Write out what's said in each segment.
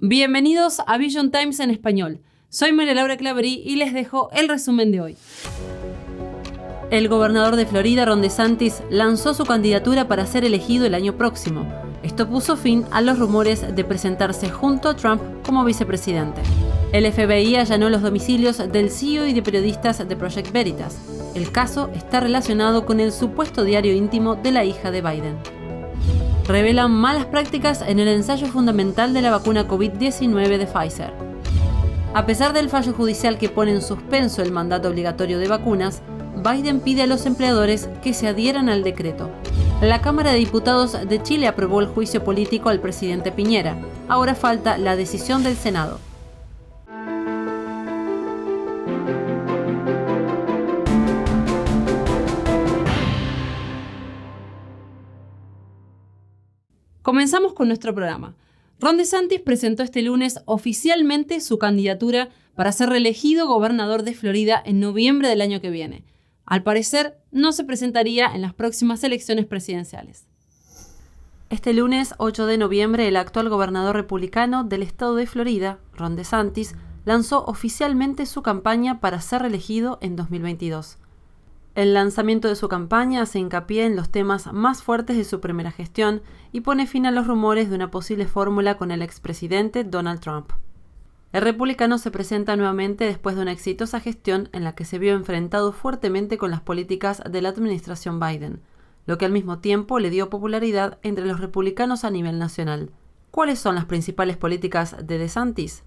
Bienvenidos a Vision Times en español. Soy María Laura Claverí y les dejo el resumen de hoy. El gobernador de Florida, Ron DeSantis, lanzó su candidatura para ser elegido el año próximo. Esto puso fin a los rumores de presentarse junto a Trump como vicepresidente. El FBI allanó los domicilios del CEO y de periodistas de Project Veritas. El caso está relacionado con el supuesto diario íntimo de la hija de Biden. Revelan malas prácticas en el ensayo fundamental de la vacuna COVID-19 de Pfizer. A pesar del fallo judicial que pone en suspenso el mandato obligatorio de vacunas, Biden pide a los empleadores que se adhieran al decreto. La Cámara de Diputados de Chile aprobó el juicio político al presidente Piñera. Ahora falta la decisión del Senado. Comenzamos con nuestro programa. Ron DeSantis presentó este lunes oficialmente su candidatura para ser reelegido gobernador de Florida en noviembre del año que viene. Al parecer, no se presentaría en las próximas elecciones presidenciales. Este lunes 8 de noviembre, el actual gobernador republicano del estado de Florida, Ron DeSantis, lanzó oficialmente su campaña para ser reelegido en 2022. El lanzamiento de su campaña hace hincapié en los temas más fuertes de su primera gestión y pone fin a los rumores de una posible fórmula con el expresidente Donald Trump. El republicano se presenta nuevamente después de una exitosa gestión en la que se vio enfrentado fuertemente con las políticas de la administración Biden, lo que al mismo tiempo le dio popularidad entre los republicanos a nivel nacional. ¿Cuáles son las principales políticas de DeSantis?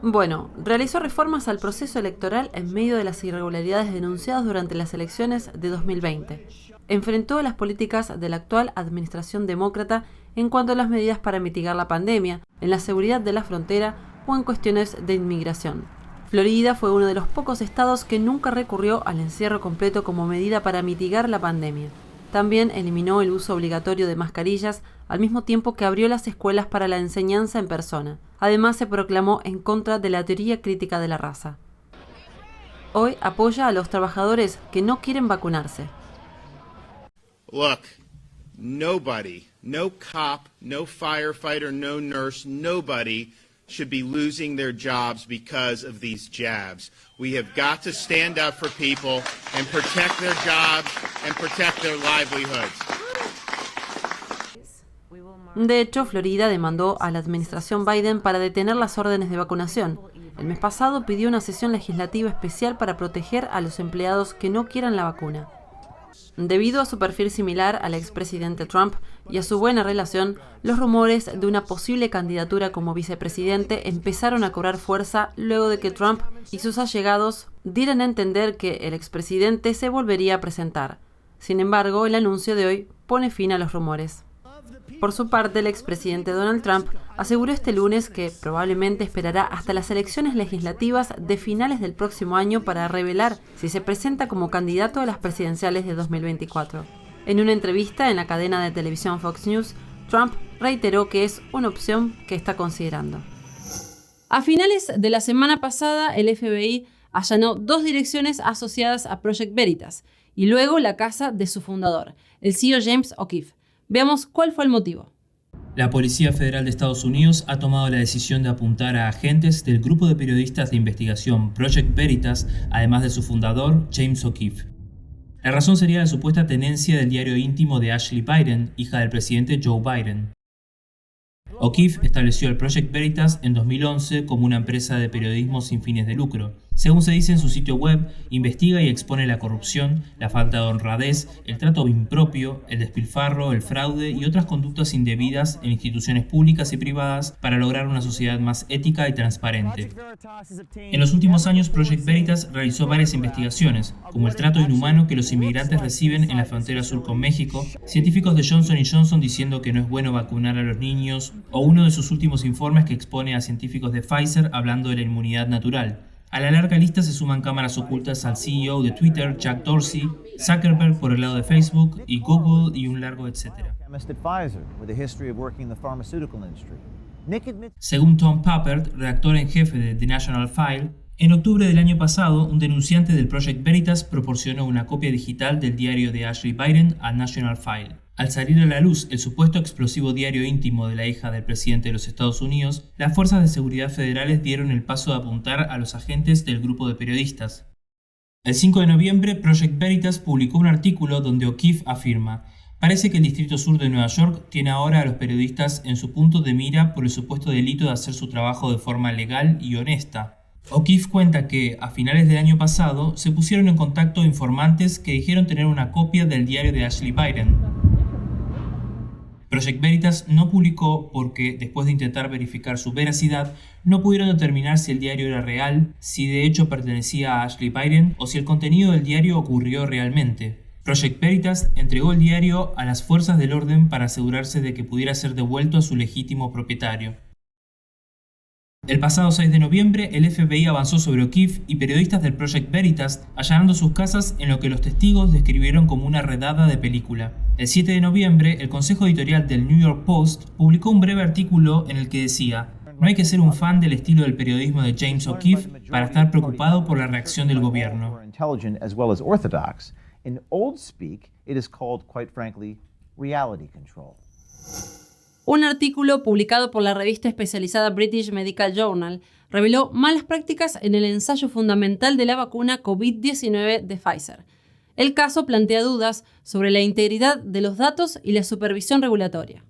Bueno, realizó reformas al proceso electoral en medio de las irregularidades denunciadas durante las elecciones de 2020. Enfrentó las políticas de la actual administración demócrata en cuanto a las medidas para mitigar la pandemia, en la seguridad de la frontera o en cuestiones de inmigración. Florida fue uno de los pocos estados que nunca recurrió al encierro completo como medida para mitigar la pandemia. También eliminó el uso obligatorio de mascarillas al mismo tiempo que abrió las escuelas para la enseñanza en persona. Además, se proclamó en contra de la teoría crítica de la raza. Hoy apoya a los trabajadores que no quieren vacunarse. Look, nobody, no cop, no firefighter, no nurse, nobody should be losing their jobs because of these jabs. We have got to stand up for people and protect their jobs and protect their livelihoods. De hecho, Florida demandó a la administración Biden para detener las órdenes de vacunación. El mes pasado pidió una sesión legislativa especial para proteger a los empleados que no quieran la vacuna. Debido a su perfil similar al expresidente Trump y a su buena relación, los rumores de una posible candidatura como vicepresidente empezaron a cobrar fuerza luego de que Trump y sus allegados dieran a entender que el expresidente se volvería a presentar. Sin embargo, el anuncio de hoy pone fin a los rumores. Por su parte, el expresidente Donald Trump aseguró este lunes que probablemente esperará hasta las elecciones legislativas de finales del próximo año para revelar si se presenta como candidato a las presidenciales de 2024. En una entrevista en la cadena de televisión Fox News, Trump reiteró que es una opción que está considerando. A finales de la semana pasada, el FBI allanó 2 direcciones asociadas a Project Veritas y luego la casa de su fundador, el CEO James O'Keefe. Veamos cuál fue el motivo. La Policía Federal de Estados Unidos ha tomado la decisión de apuntar a agentes del grupo de periodistas de investigación Project Veritas, además de su fundador, James O'Keefe. La razón sería la supuesta tenencia del diario íntimo de Ashley Biden, hija del presidente Joe Biden. O'Keefe estableció el Project Veritas en 2011 como una empresa de periodismo sin fines de lucro. Según se dice en su sitio web, investiga y expone la corrupción, la falta de honradez, el trato impropio, el despilfarro, el fraude y otras conductas indebidas en instituciones públicas y privadas para lograr una sociedad más ética y transparente. En los últimos años, Project Veritas realizó varias investigaciones, como el trato inhumano que los inmigrantes reciben en la frontera sur con México, científicos de Johnson & Johnson diciendo que no es bueno vacunar a los niños, o uno de sus últimos informes que expone a científicos de Pfizer hablando de la inmunidad natural. A la larga lista se suman cámaras ocultas al CEO de Twitter, Jack Dorsey, Zuckerberg por el lado de Facebook y Google y un largo etcétera. Según Tom Papert, redactor en jefe de The National File, En octubre del año pasado, un denunciante del Project Veritas proporcionó una copia digital del diario de Ashley Biden a National File. Al salir a la luz el supuesto explosivo diario íntimo de la hija del presidente de los Estados Unidos, las fuerzas de seguridad federales dieron el paso de apuntar a los agentes del grupo de periodistas. El 5 de noviembre, Project Veritas publicó un artículo donde O'Keefe afirma: "Parece que el Distrito Sur de Nueva York tiene ahora a los periodistas en su punto de mira por el supuesto delito de hacer su trabajo de forma legal y honesta". O'Keefe cuenta que, a finales del año pasado, se pusieron en contacto informantes que dijeron tener una copia del diario de Ashley Biden. Project Veritas no publicó porque, después de intentar verificar su veracidad, no pudieron determinar si el diario era real, si de hecho pertenecía a Ashley Biden o si el contenido del diario ocurrió realmente. Project Veritas entregó el diario a las fuerzas del orden para asegurarse de que pudiera ser devuelto a su legítimo propietario. El pasado 6 de noviembre, el FBI avanzó sobre O'Keefe y periodistas del Project Veritas, allanando sus casas en lo que los testigos describieron como una redada de película. El 7 de noviembre, el consejo editorial del New York Post publicó un breve artículo en el que decía: "No hay que ser un fan del estilo del periodismo de James O'Keefe para estar preocupado por la reacción del gobierno". In old speak, it is called, quite frankly, reality control. Un artículo publicado por la revista especializada British Medical Journal reveló malas prácticas en el ensayo fundamental de la vacuna COVID-19 de Pfizer. El caso plantea dudas sobre la integridad de los datos y la supervisión regulatoria.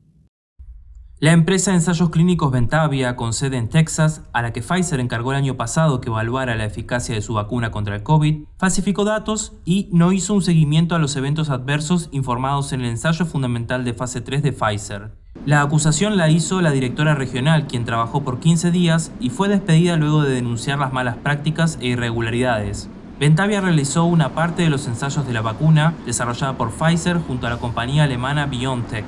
La empresa de ensayos clínicos Ventavia, con sede en Texas, a la que Pfizer encargó el año pasado que evaluara la eficacia de su vacuna contra el COVID, falsificó datos y no hizo un seguimiento a los eventos adversos informados en el ensayo fundamental de fase 3 de Pfizer. La acusación la hizo la directora regional, quien trabajó por 15 días y fue despedida luego de denunciar las malas prácticas e irregularidades. Ventavia realizó una parte de los ensayos de la vacuna desarrollada por Pfizer junto a la compañía alemana BioNTech.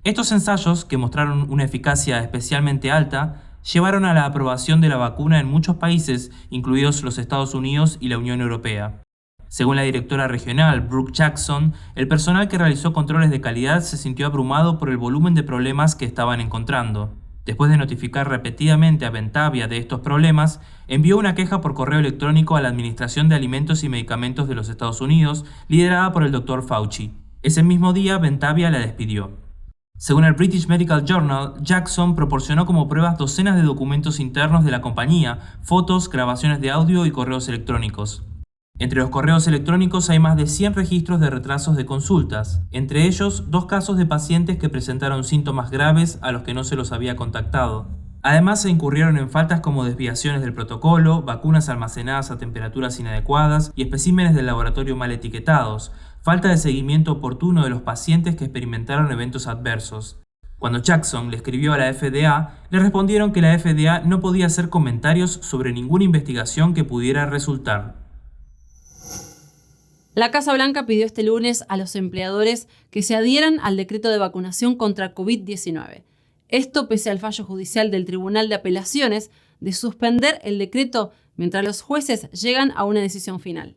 Estos ensayos, que mostraron una eficacia especialmente alta, llevaron a la aprobación de la vacuna en muchos países, incluidos los Estados Unidos y la Unión Europea. Según la directora regional, Brooke Jackson, el personal que realizó controles de calidad se sintió abrumado por el volumen de problemas que estaban encontrando. Después de notificar repetidamente a Ventavia de estos problemas, envió una queja por correo electrónico a la Administración de Alimentos y Medicamentos de los Estados Unidos, liderada por el Dr. Fauci. Ese mismo día, Ventavia la despidió. Según el British Medical Journal, Jackson proporcionó como pruebas docenas de documentos internos de la compañía, fotos, grabaciones de audio y correos electrónicos. Entre los correos electrónicos hay más de 100 registros de retrasos de consultas, entre ellos 2 casos de pacientes que presentaron síntomas graves a los que no se los había contactado. Además, se incurrieron en faltas como desviaciones del protocolo, vacunas almacenadas a temperaturas inadecuadas y especímenes del laboratorio mal etiquetados, falta de seguimiento oportuno de los pacientes que experimentaron eventos adversos. Cuando Jackson le escribió a la FDA, le respondieron que la FDA no podía hacer comentarios sobre ninguna investigación que pudiera resultar. La Casa Blanca pidió este lunes a los empleadores que se adhieran al decreto de vacunación contra COVID-19. Esto pese al fallo judicial del Tribunal de Apelaciones de suspender el decreto mientras los jueces llegan a una decisión final.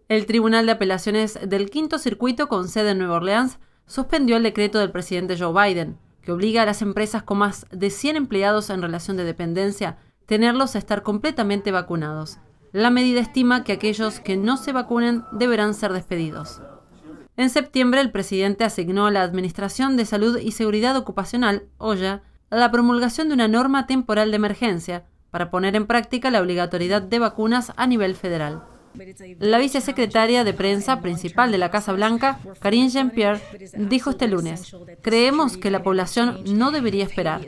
El Tribunal de Apelaciones del Quinto Circuito, con sede en Nueva Orleans, suspendió el decreto del presidente Joe Biden, que obliga a las empresas con más de 100 empleados en relación de dependencia tenerlos a estar completamente vacunados. La medida estima que aquellos que no se vacunen deberán ser despedidos. En septiembre, el presidente asignó a la Administración de Salud y Seguridad Ocupacional, OSHA, la promulgación de una norma temporal de emergencia para poner en práctica la obligatoriedad de vacunas a nivel federal. La vicesecretaria de prensa principal de la Casa Blanca, Karine Jean-Pierre, dijo este lunes: "Creemos que la población no debería esperar".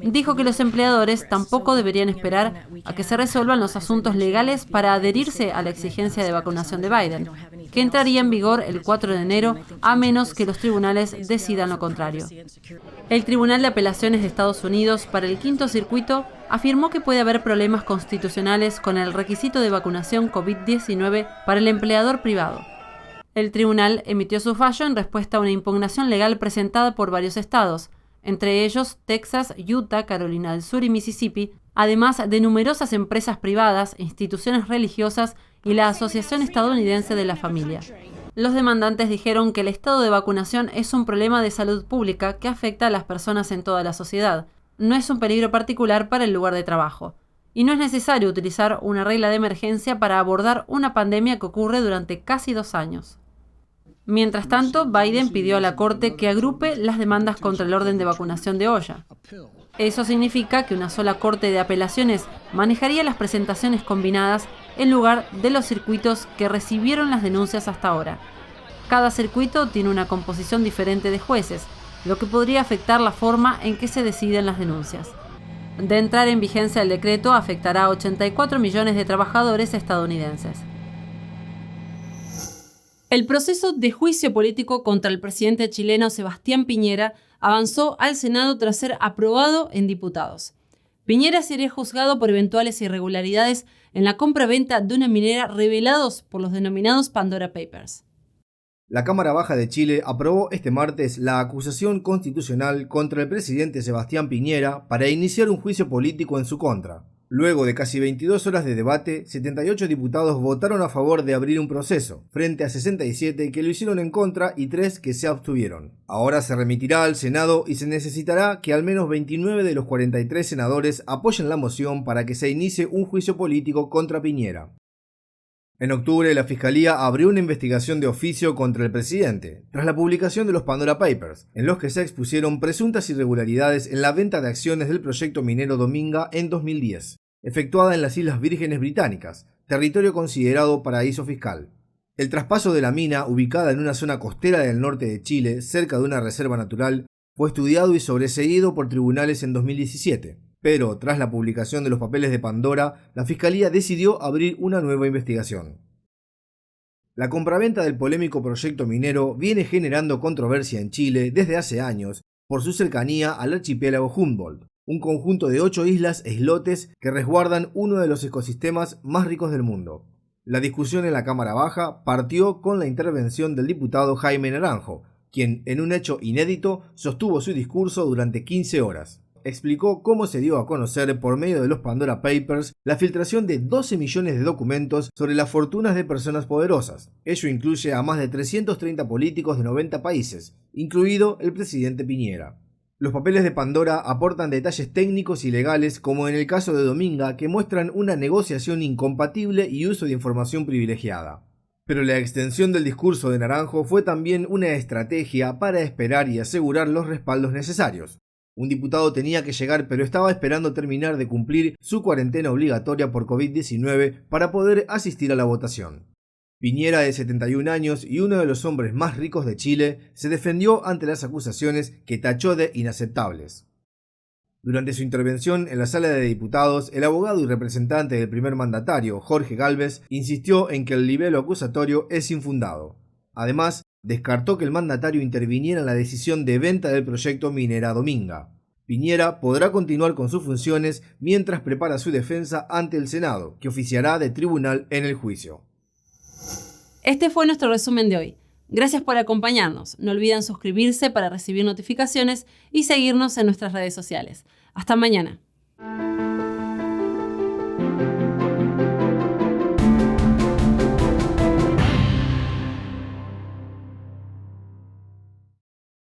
Dijo que los empleadores tampoco deberían esperar a que se resuelvan los asuntos legales para adherirse a la exigencia de vacunación de Biden, que entraría en vigor el 4 de enero a menos que los tribunales decidan lo contrario. El Tribunal de Apelaciones de Estados Unidos para el Quinto Circuito afirmó que puede haber problemas constitucionales con el requisito de vacunación COVID-19 para el empleador privado. El tribunal emitió su fallo en respuesta a una impugnación legal presentada por varios estados, entre ellos Texas, Utah, Carolina del Sur y Mississippi, además de numerosas empresas privadas, instituciones religiosas y la Asociación Estadounidense de la Familia. Los demandantes dijeron que el estado de vacunación es un problema de salud pública que afecta a las personas en toda la sociedad. No es un peligro particular para el lugar de trabajo. y no es necesario utilizar una regla de emergencia para abordar una pandemia que ocurre durante casi 2 años. Mientras tanto, Biden pidió a la Corte que agrupe las demandas contra el orden de vacunación de Oya. Eso significa que una sola Corte de Apelaciones manejaría las presentaciones combinadas en lugar de los circuitos que recibieron las denuncias hasta ahora. Cada circuito tiene una composición diferente de jueces, lo que podría afectar la forma en que se deciden las denuncias. De entrar en vigencia el decreto, afectará a 84 millones de trabajadores estadounidenses. El proceso de juicio político contra el presidente chileno Sebastián Piñera avanzó al Senado tras ser aprobado en diputados. Piñera sería juzgado por eventuales irregularidades en la compra-venta de una minera revelados por los denominados Pandora Papers. La Cámara Baja de Chile aprobó este martes la acusación constitucional contra el presidente Sebastián Piñera para iniciar un juicio político en su contra. Luego de casi 22 horas de debate, 78 diputados votaron a favor de abrir un proceso, frente a 67 que lo hicieron en contra y 3 que se abstuvieron. Ahora se remitirá al Senado y se necesitará que al menos 29 de los 43 senadores apoyen la moción para que se inicie un juicio político contra Piñera. En octubre, la Fiscalía abrió una investigación de oficio contra el presidente, tras la publicación de los Pandora Papers, en los que se expusieron presuntas irregularidades en la venta de acciones del proyecto minero Dominga en 2010, efectuada en las Islas Vírgenes Británicas, territorio considerado paraíso fiscal. El traspaso de la mina, ubicada en una zona costera del norte de Chile, cerca de una reserva natural, fue estudiado y sobreseído por tribunales en 2017. Pero, tras la publicación de los papeles de Pandora, la Fiscalía decidió abrir una nueva investigación. La compraventa del polémico proyecto minero viene generando controversia en Chile desde hace años por su cercanía al archipiélago Humboldt, un conjunto de 8 islas e islotes que resguardan uno de los ecosistemas más ricos del mundo. La discusión en la Cámara Baja partió con la intervención del diputado Jaime Naranjo, quien, en un hecho inédito, sostuvo su discurso durante 15 horas. Explicó cómo se dio a conocer por medio de los Pandora Papers la filtración de 12 millones de documentos sobre las fortunas de personas poderosas. Ello incluye a más de 330 políticos de 90 países, incluido el presidente Piñera. Los papeles de Pandora aportan detalles técnicos y legales, como en el caso de Dominga, que muestran una negociación incompatible y uso de información privilegiada. Pero la extensión del discurso de Naranjo fue también una estrategia para esperar y asegurar los respaldos necesarios. Un diputado tenía que llegar, pero estaba esperando terminar de cumplir su cuarentena obligatoria por COVID-19 para poder asistir a la votación. Piñera, de 71 años y uno de los hombres más ricos de Chile, se defendió ante las acusaciones que tachó de inaceptables. Durante su intervención en la sala de diputados, el abogado y representante del primer mandatario, Jorge Gálvez, insistió en que el libelo acusatorio es infundado. Además, descartó que el mandatario interviniera en la decisión de venta del proyecto Minera Dominga. Piñera podrá continuar con sus funciones mientras prepara su defensa ante el Senado, que oficiará de tribunal en el juicio. Este fue nuestro resumen de hoy. Gracias por acompañarnos. No olviden suscribirse para recibir notificaciones y seguirnos en nuestras redes sociales. Hasta mañana.